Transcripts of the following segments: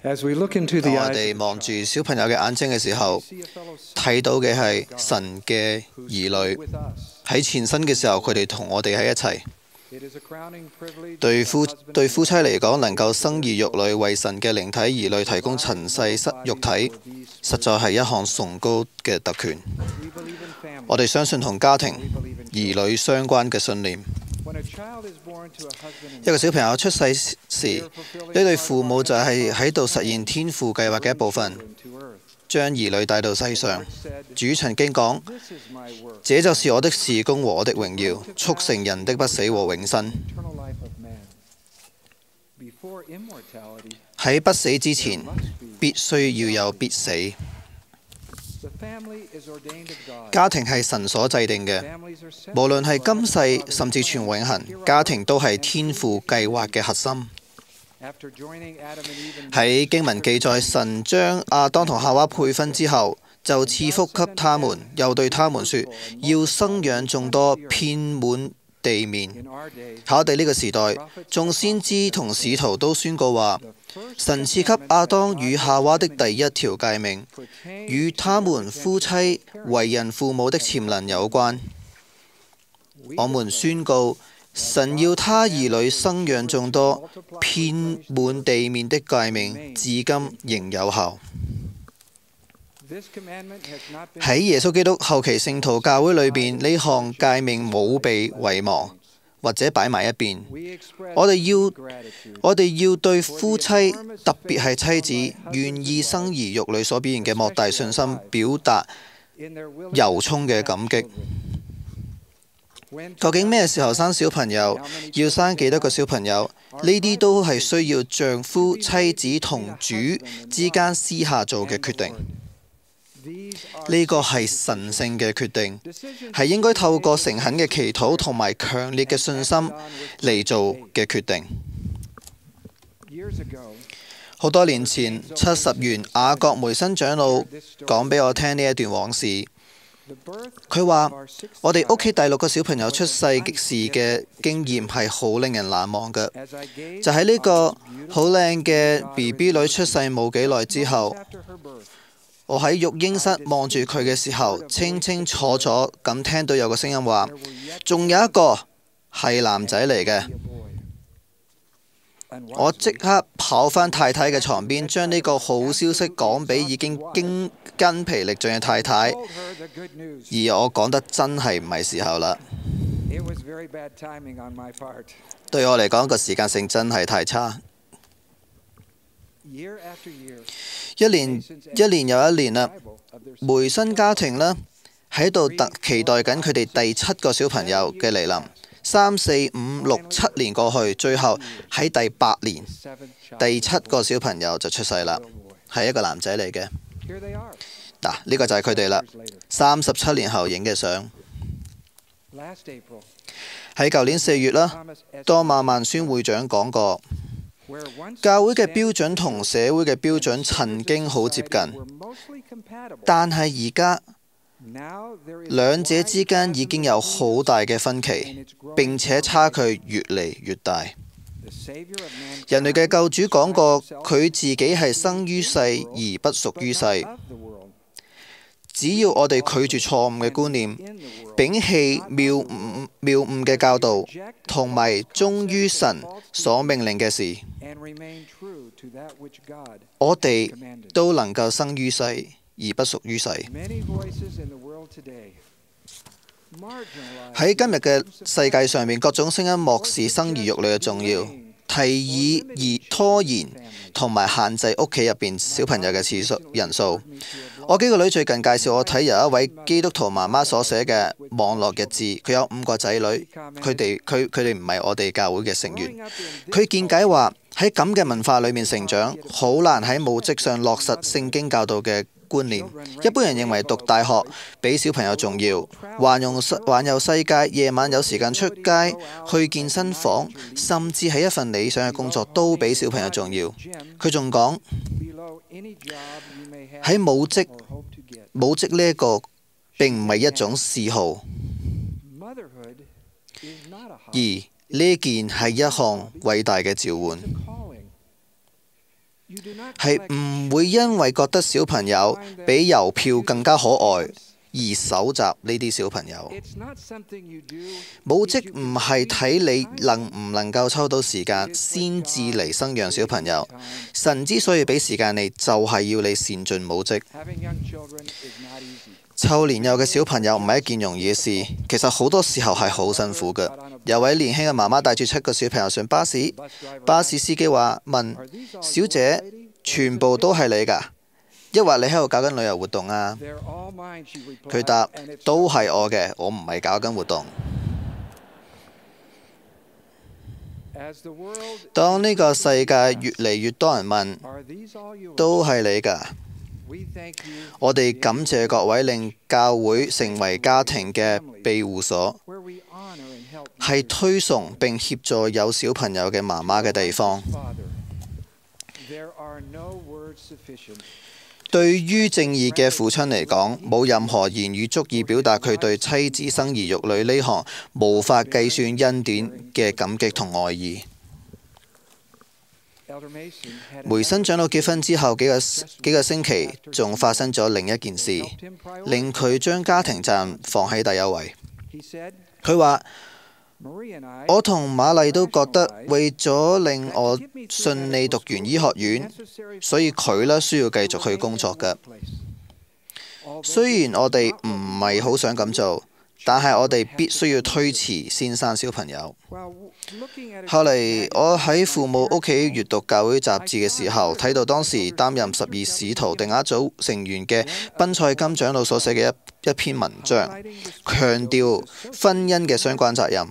As we look into 當 the 我 eyes 哋 of a 望 child, 住小朋友嘅眼睛嘅時候， we see a fellow son 睇到嘅係神嘅 who 兒 stood 女。 with us. 喺前身嘅時候，佢哋同我哋喺一齊。 It is a crowning privilege 對 for 夫 a husband 對 and 夫妻 wife 嚟講， to 能夠 raise 生 their 兒育 children. 女，為神嘅靈體兒女提供塵世肉體，實在係一項崇高嘅特權。 We believe in 我 family. 哋相信同家庭、 We believe in 兒女相關嘅信念。 When a child is born to a husband and 一個 wife, 小朋友出世時， they 呢 are fulfilling 對 part 父 of 母 our 就係 heavenly 喺度 Father's 實現 plan 天父計劃嘅一 to 部 bring 分， children to earth. 將兒女帶到世 The 上 Lord。said, 主曾經講： "This is my work, 這就是我的事工和我的榮耀，促成人的不死和永生。 eternal life of man." Before immortality, 喺不死之 there 前， must be 必須要有必死。 The family is ordained of God. 家庭係神所制定嘅， Families are set 無論係 for 今 our 世 Father's 甚至全 plan 永恆， here on 家庭都 earth 係 and 天 through 父計劃 eternity. 嘅核心。 After joining Adam and Eve in 喺 the 經文記載，神將亞當同夏娃配分之後，就賜福給他們，又對他們說：要生養眾多，遍滿地面。 in our day, 喺我哋呢個時代，眾先知同使徒都宣告話， the first 神賜給 commandment 亞 that 當 God 與 has 夏娃的 given 第一條誡命， pertains 與 to 他 the 們夫 redemption 妻 of parents. 為人父母的潛能有關。 We 我們 declare 宣告，神要他兒女生養眾多，遍滿地面的誡命，至今仍有效。 This commandment has not been 喺耶穌基督後期聖徒教會裏邊，呢項誡命冇被遺忘或者擺埋一邊。 We express 我哋要 gratitude 我哋要對夫妻，特別係妻子，願意生兒育女所表現嘅莫大信心，表達 in their willingness 由衷嘅 to have 感激。 children. When 究竟咩時候生小朋友？要生幾多個小朋友？呢啲都係需要丈夫、妻子同主之間私下做嘅決定。 These are 呢個係神聖嘅決定， decisions 係應該透過誠懇嘅祈禱同埋強烈嘅信心嚟做嘅決定。 years ago. 好多年前，70元雅各梅森長老講俾我聽呢一段往事。 The birth 佢話 of our sixth 我哋屋企 child, 第6個小朋友出世時嘅經驗係好令人難忘嘅。 as I gazed 就喺呢 on 個 this beautiful 好靚嘅 daughter BB 女出世冇幾耐之 moments 後， after her birth, 我喺育嬰室望住佢嘅時候，清清楚楚咁聽到有個聲音話： there were yet 仲有一個係男仔嚟嘅。 be a boy. 我 Unwisely, 即刻跑返太太嘅床邊，將呢個好消息講俾已經筋疲力盡嘅太太。 told her the good news. 而我講得真係唔係時候啦。 It was very bad timing on my part. 對我嚟講，個時間性真係太差。 Year after year, 一年又一年啦， arrival of their 梅森家庭呢喺度期待緊佢哋第7個小朋友嘅嚟臨。3、4、5、6、7年過去，最後喺第8年， seventh child, 第7個小朋友就出世啦， little boy. 係一個男仔嚟嘅。 Here they are. 嗱，呢個就係佢哋啦。 Years later. 37年後影嘅相。 Last April, 喺舊年4月啦， Thomas S. 多馬曼宣會長講過， where once 教會嘅 standards 標準同社會嘅標準曾經好接近， were mostly compatible. 但係而家 Now there is 兩者 wide 之間已經有好大嘅分歧， and it's growing 並且差距越嚟越大。 The Savior of mankind 人類嘅救主講過， himself 佢自己係生於世而不屬 but 於 not 世。 of the world. 只要我哋拒絕錯誤嘅觀念， In the world, 摒棄謬誤嘅教導， reject 同埋忠於神所命令嘅事， and remain true to that which God 我哋 commanded. 都能夠生於世而不屬於世。 Many voices in the world today marginalize 喺今日嘅世界上面，各種聲音漠視生兒育女嘅重要，提議而拖延同埋限制屋企入邊小朋友嘅次數人數。我幾個女最近介紹我睇由一位基督徒媽媽所寫嘅網絡日誌，佢有5個仔女，佢哋唔係我哋教會嘅成員。佢見解話喺咁嘅文化裏面成長，好難喺母職上落實聖經教導嘅觀念。一般人認為讀大學比小朋友重要，環遊世界，夜晚有時間出街，去健身房，甚至係一份理想嘅工作都比小朋友重要。佢仲講喺母職呢一個並唔係一種嗜好，而呢件係一項偉大嘅召喚。係唔會因為覺得小朋友比郵票更加可愛而搜集呢啲小朋友。母職唔係睇你能唔能夠抽到時間先至嚟生養小朋友。神之所以俾時間你，就係要你善盡母職。湊年幼嘅小朋友唔係一件容易嘅事，其實好多時候係好辛苦嘅。有位年輕嘅媽媽帶住7個小朋友上巴士，巴士司機問小姐：全部都係你㗎？抑或你喺度搞緊旅遊活動啊？佢答：都係我嘅，我唔係搞緊活動。當呢個世界越嚟越多人問：都係你㗎？我哋感謝各位令教會成為家庭嘅庇護所，係推崇並協助有小朋友嘅媽媽嘅地方。對於正義嘅父親嚟講，冇任何言語足以表達佢對妻子生兒育女呢項無法計算恩典嘅感激同愛意。梅森長老結婚之後幾個星期，仲發生咗另一件事，令佢將家庭責任放喺第一位。佢話：我同瑪麗都覺得為咗令我順利讀完醫學院，所以佢呢需要繼續去工作嘅。雖然我哋唔係好想咁做，但係我哋必須要推遲先生小朋友。後嚟我喺父母屋企閱讀教會雜誌嘅時候，睇到當時擔任12使徒定額組成員嘅賓賽金長老所寫嘅一篇文章，強調婚姻嘅相關責任。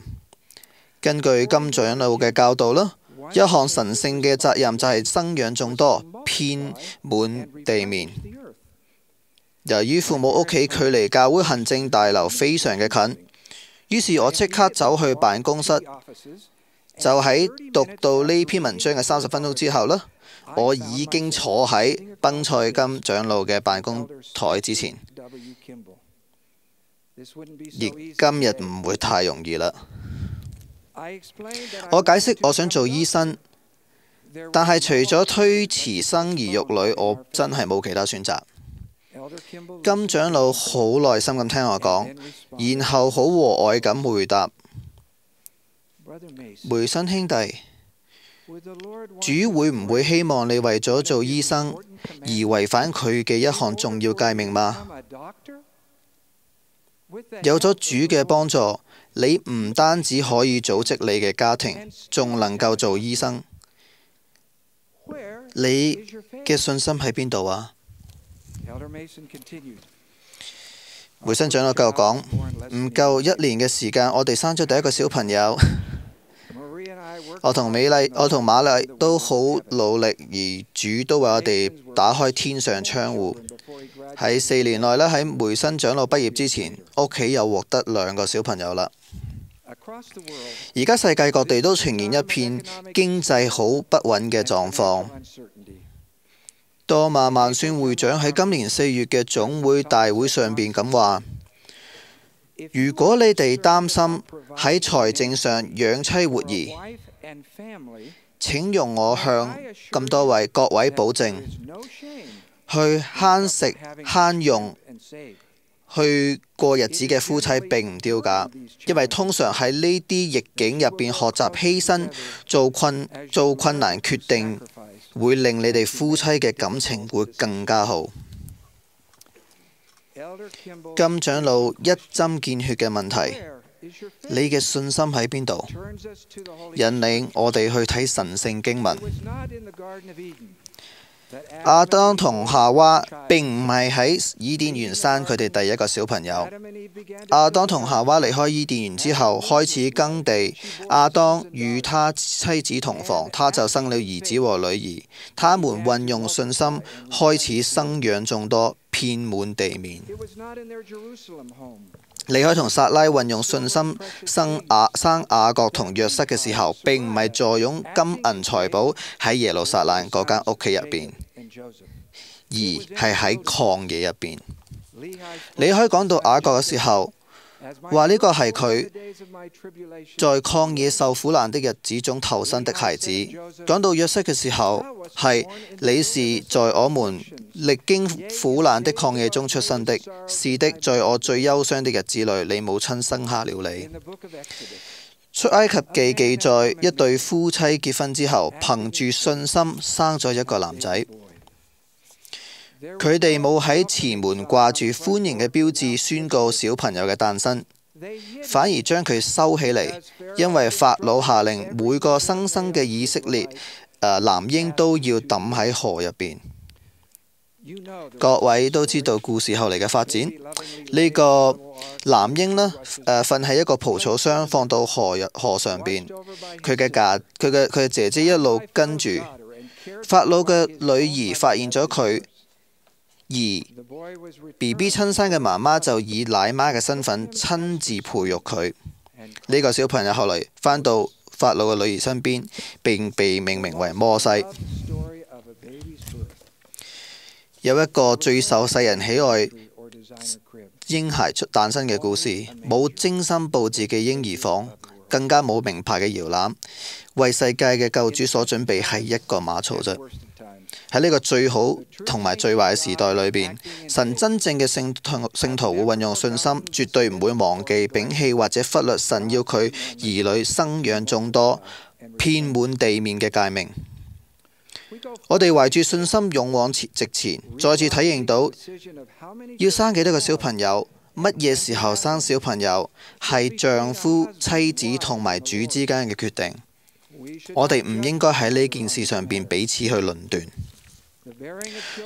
根據金長老嘅教導啦，一項神聖嘅責任就係生養眾多，遍滿地面。由於父母屋企距離教會行政大樓非常嘅近，於是我即刻走去辦公室，就喺讀到呢篇文章嘅30分鐘之後呢，我已經坐喺賓賽金長老嘅辦公台之前。而今日唔會太容易啦。我解釋我想做醫生，但係除咗推遲生兒育女，我真係冇其他選擇。金長老好耐心咁聽我講，然後好和藹咁回答：梅森兄弟，主會唔會希望你為咗做醫生而違反佢嘅一項重要誡命嗎？有咗主嘅幫助，你唔單止可以組織你嘅家庭，仲能夠做醫生。你嘅信心喺邊度啊？梅森長老繼續講：唔夠1年嘅時間，我哋生咗第一個小朋友。我同瑪麗都好努力，而主都為我哋打開天上窗戶。喺4年內呢，喺梅森長老畢業之前，屋企又獲得2個小朋友啦。而家世界各地都呈現一片經濟好不穩嘅狀況。多馬萬宣會長喺今年4月嘅總會大會上邊咁話：如果你哋擔心喺財政上養妻活兒，請容我向咁多位各位保證，去慳食慳用去過日子嘅夫妻並唔丟架，因為通常喺呢啲逆境入邊學習犧牲、做困難決定，會令你哋夫妻嘅感情會更加好。金長老一針見血嘅問題，你嘅信心喺邊度？引領我哋去睇神聖經文。亞當同夏娃並唔係喺伊甸園生佢哋第一個小朋友。亞當同夏娃離開伊甸園之後，開始耕地。亞當與他妻子同房，他就生了兒子和女兒。他們運用信心，開始生養眾多，遍滿地面。利海同撒拉運用信心生雅各同約瑟嘅時候，並唔係坐擁金銀財寶喺耶路撒冷嗰間屋企入邊，而係喺曠野入邊。利海講到雅各嘅時候，話呢個係佢在曠野受苦難的日子中投生的孩子。講到約瑟嘅時候，係你是在我們歷經苦難的曠野中出生的，是的，在我最憂傷的日子裏，你母親生下了你。出埃及記記載一對夫妻結婚之後，憑住信心生咗一個男仔。佢哋冇喺前門掛住歡迎嘅標誌宣告小朋友嘅誕生，反而將佢收起嚟，因為法老下令每個新生嘅以色列男嬰都要抌喺河入邊。各位都知道故事後嚟嘅發展，呢個男嬰呢，瞓喺一個蒲草箱放到河上邊，佢嘅姐姐一路跟住。法老嘅女兒發現咗佢，而 BB 親生嘅媽媽就以奶媽嘅身份親自培育佢。呢個小朋友後來返到法老嘅女兒身邊，並被命名為摩西。有一個最受世人喜愛嬰孩誕生嘅故事，冇精心佈置嘅嬰兒房，更加冇名牌嘅搖籃，為世界嘅救主所準備係一個馬槽啫。喺呢個最好同埋最壞嘅時代裏邊，神真正嘅聖徒會運用信心，絕對唔會忘記、摒棄或者忽略神要佢兒女生養眾多、遍滿地面嘅誡命。我哋懷住信心勇往直前，再次體認到要生幾多個小朋友，乜嘢時候生小朋友，係丈夫、妻子同埋主之間嘅決定。我哋唔應該喺呢件事上邊彼此去論斷。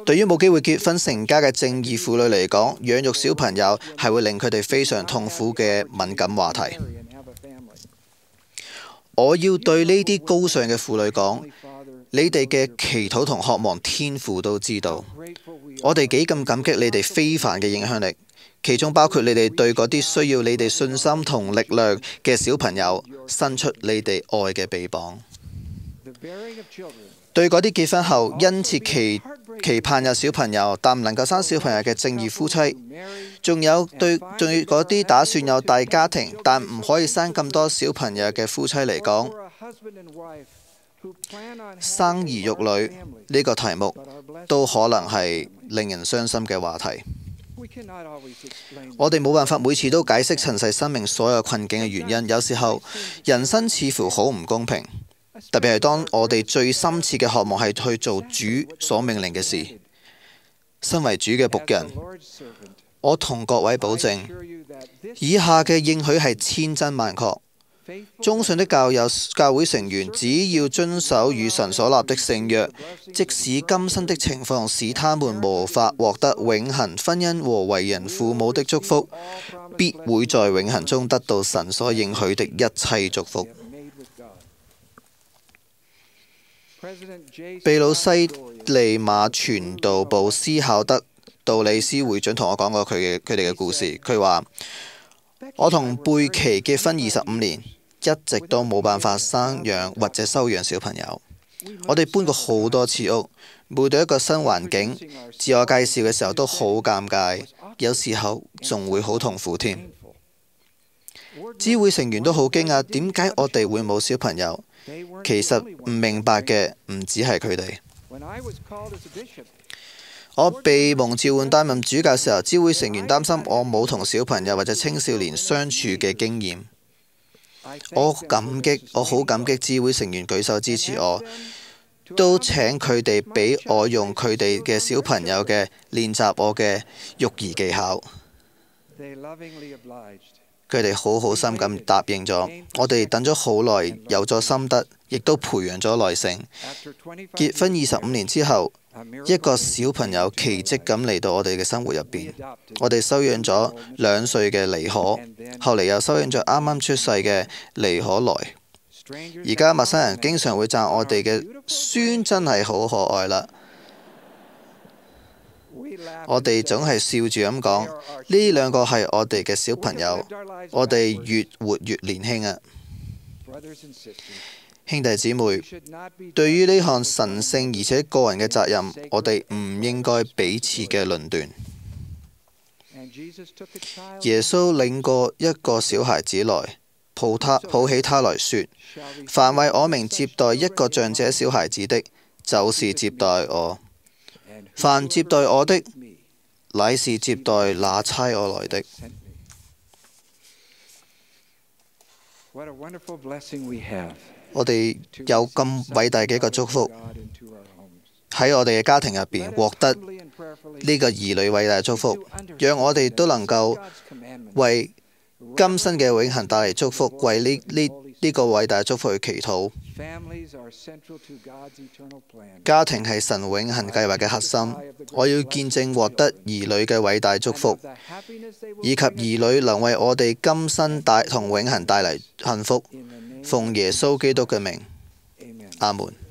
對於冇機會結婚成家嘅正義婦女嚟講，養育小朋友係會令佢哋非常痛苦嘅敏感話題。我要對呢啲高尚嘅婦女講，你哋嘅祈禱同渴望天父都知道，我哋幾咁感激你哋非凡嘅影響力，其中包括你哋對嗰啲需要你哋信心同力量嘅小朋友伸出你哋愛嘅臂膀。對嗰啲結婚後殷切期盼有小朋友但唔能夠生小朋友嘅正義夫妻，仲有對嗰啲打算有大家庭但唔可以生咁多小朋友嘅夫妻嚟講，生兒育女呢個題目都可能係令人傷心嘅話題。我哋冇辦法每次都解釋塵世生命所有困境嘅原因，有時候人生似乎好唔公平，特別係當我哋最深切嘅渴望係去做主所命令嘅事。身為主嘅僕人，我同各位保證，以下嘅應許係千真萬確。忠信的教會成員只要遵守與神所立的聖約，即使今生的情況使他們無法獲得永恆婚姻和為人父母的祝福，必會在永恆中得到神所應許的一切祝福。秘魯西利馬傳道部思考德杜里斯會長同我講過佢哋嘅故事。佢話：我同貝奇結婚25年，一直都冇辦法生養或者收養小朋友。我哋搬過好多次屋，每到一個新環境，自我介紹嘅時候都好尷尬，有時候仲會好痛苦添。知會成員都好驚訝，點解我哋會冇小朋友？其實唔明白嘅唔止係佢哋。我被蒙召喚擔任主教時候，知會成員擔心我冇同小朋友或者青少年相處嘅經驗。我好感激知會成員舉手支持我，都請佢哋俾我用佢哋嘅小朋友嘅練習我嘅育兒技巧。佢哋好好心咁答應咗，我哋等咗好耐，有咗心得，亦都培養咗耐性。結婚25年之後，一個小朋友奇蹟咁嚟到我哋嘅生活入邊。我哋收養咗2歲嘅尼可，後嚟又收養咗啱啱出世嘅尼可來。而家陌生人經常會讚我哋嘅孫真係好可愛啦。我哋總係笑住咁講，呢2個係我哋嘅小朋友，我哋越活越年輕啊！兄弟姊妹，對於呢項神聖而且個人嘅責任，我哋唔應該彼此嘅論斷。耶穌領過一個小孩子來，抱起他來說：凡為我名接待一個像這小孩子的，就是接待我；凡接待我的，乃是接待那差我來的。我哋有咁偉大嘅一個祝福，喺我哋嘅家庭入邊獲得呢個兒女偉大嘅祝福，讓我哋都能夠為今生嘅永恆帶嚟祝福，為呢個偉大嘅祝福去祈禱。家庭係神永恆計劃嘅核心，我要見證獲得兒女嘅偉大祝福，以及兒女能為我哋今生同永恆帶嚟幸福。奉耶穌基督嘅名，阿門。